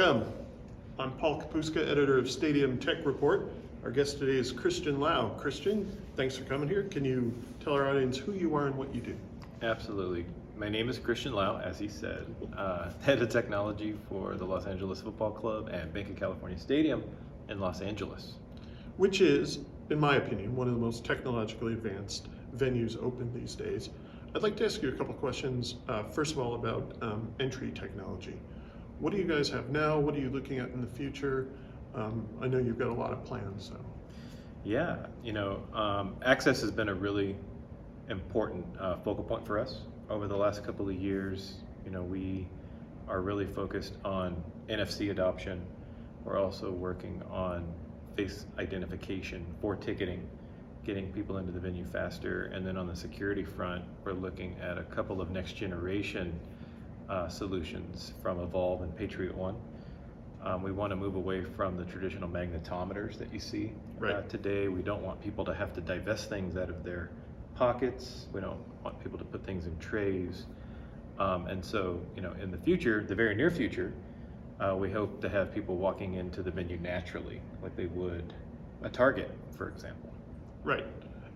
FM. I'm Paul Kapuska, editor of Stadium Tech Report. Our guest today is Christian Lau. Christian, thanks for coming here. Can you tell our audience who you are and what you do? Absolutely. My name is Christian Lau, as he said, head of technology for the Los Angeles Football Club and Banc of California Stadium in Los Angeles. Which is, in my opinion, one of the most technologically advanced venues open these days. I'd like to ask you a couple questions, first of all about entry technology. What do you guys have now? What are you looking at in the future? I know you've got a lot of plans. So. Yeah, access has been a really important focal point for us over the last couple of years. We are really focused on NFC adoption. We're also working on face identification for ticketing, getting people into the venue faster. And then on the security front, we're looking at a couple of next generation solutions from Evolve and Patriot One. We want to move away from the traditional magnetometers that you see today. We don't want people to have to divest things out of their pockets. We don't want people to put things in trays. And so, in the future, the very near future, we hope to have people walking into the venue naturally, like they would a Target, for example. Right.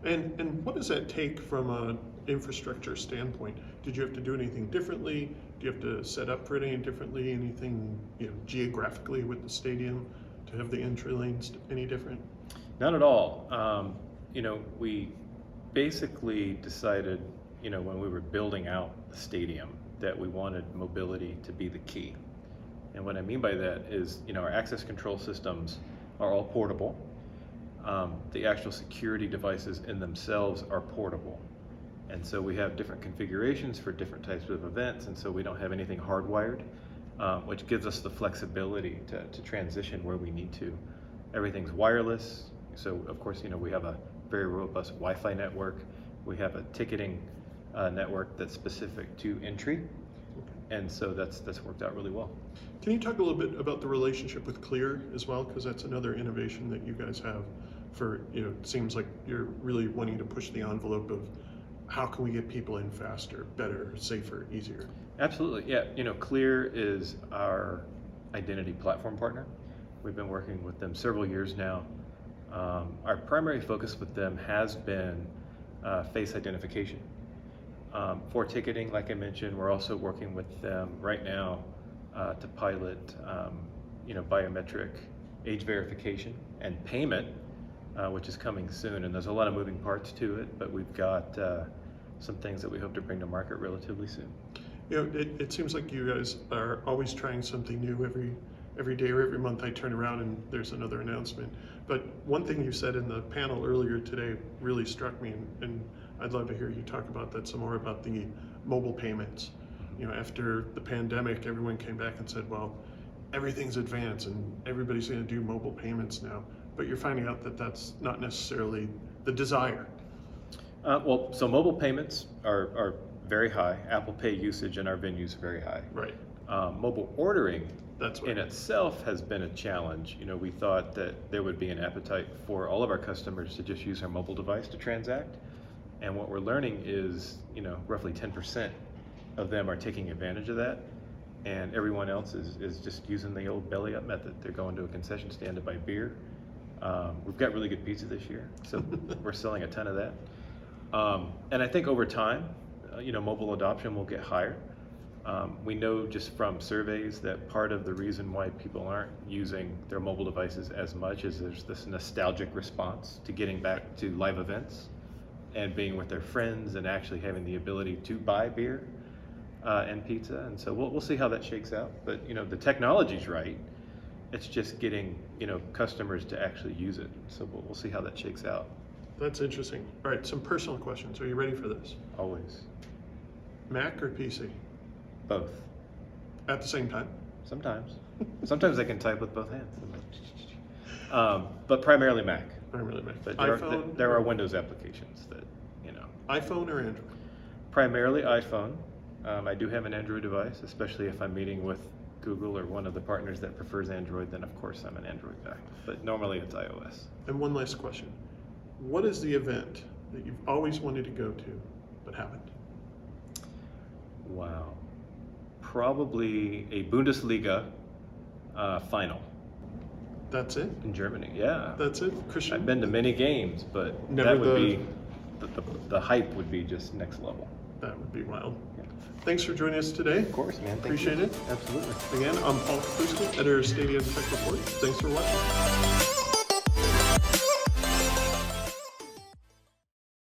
And what does that take from an infrastructure standpoint? Did you have to do anything differently? Do you have to set up for it any differently? Anything geographically with the stadium to have the entry lanes any different? Not at all. We basically decided, when we were building out the stadium, that we wanted mobility to be the key. And what I mean by that is, our access control systems are all portable. The actual security devices in themselves are portable. And so we have different configurations for different types of events, and so we don't have anything hardwired, which gives us the flexibility to transition where we need to. Everything's wireless, so of course, we have a very robust Wi-Fi network. We have a ticketing network that's specific to entry, and so that's worked out really well. Can you talk a little bit about the relationship with Clear as well? Because that's another innovation that you guys have for, it seems like you're really wanting to push the envelope of how can we get people in faster, better, safer, easier? Absolutely, yeah. Clear is our identity platform partner. We've been working with them several years now. Our primary focus with them has been face identification. For ticketing, like I mentioned, we're also working with them right now to pilot, biometric age verification and payment, which is coming soon. And there's a lot of moving parts to it, but we've got some things that we hope to bring to market relatively soon. It seems like you guys are always trying something new every day or every month. I turn around and there's another announcement. But one thing you said in the panel earlier today really struck me, and I'd love to hear you talk about that some more, about the mobile payments. After the pandemic, everyone came back and said, well, everything's advanced and everybody's going to do mobile payments now. But you're finding out that that's not necessarily the desire. So mobile payments are very high. Apple Pay usage in our venues is very high. Right. Mobile ordering in it. itself has been a challenge. We thought that there would be an appetite for all of our customers to just use their mobile device to transact. And what we're learning is, roughly 10% of them are taking advantage of that. And everyone else is just using the old belly up method. They're going to a concession stand to buy beer. We've got really good pizza this year, so we're selling a ton of that. And I think over time, mobile adoption will get higher. We know just from surveys that part of the reason why people aren't using their mobile devices as much is there's this nostalgic response to getting back to live events and being with their friends and actually having the ability to buy beer and pizza. And so we'll see how that shakes out. But the technology's right. It's just getting customers to actually use it. So we'll see how that shakes out. That's interesting. All right, some personal questions. Are you ready for this? Always. Mac or PC? Both. At the same time? Sometimes. Sometimes I can type with both hands. But primarily Mac. Primarily Mac. But iPhone? There are Windows applications that, iPhone or Android? Primarily iPhone. I do have an Android device, especially if I'm meeting with Google or one of the partners that prefers Android, then of course I'm an Android guy. But normally it's iOS. And one last question. What is the event that you've always wanted to go to but haven't? Wow. Probably a Bundesliga final That's it? in Germany. Yeah. That's it? Christian? I've been to many games, but Never that would the- be, the hype would be just next level. That would be wild. Yeah. Thanks for joining us today. Of course, man. Thank Appreciate you. it. Absolutely. Again, I'm Paul Kapuska, editor of Stadium Tech Report. Thanks for watching.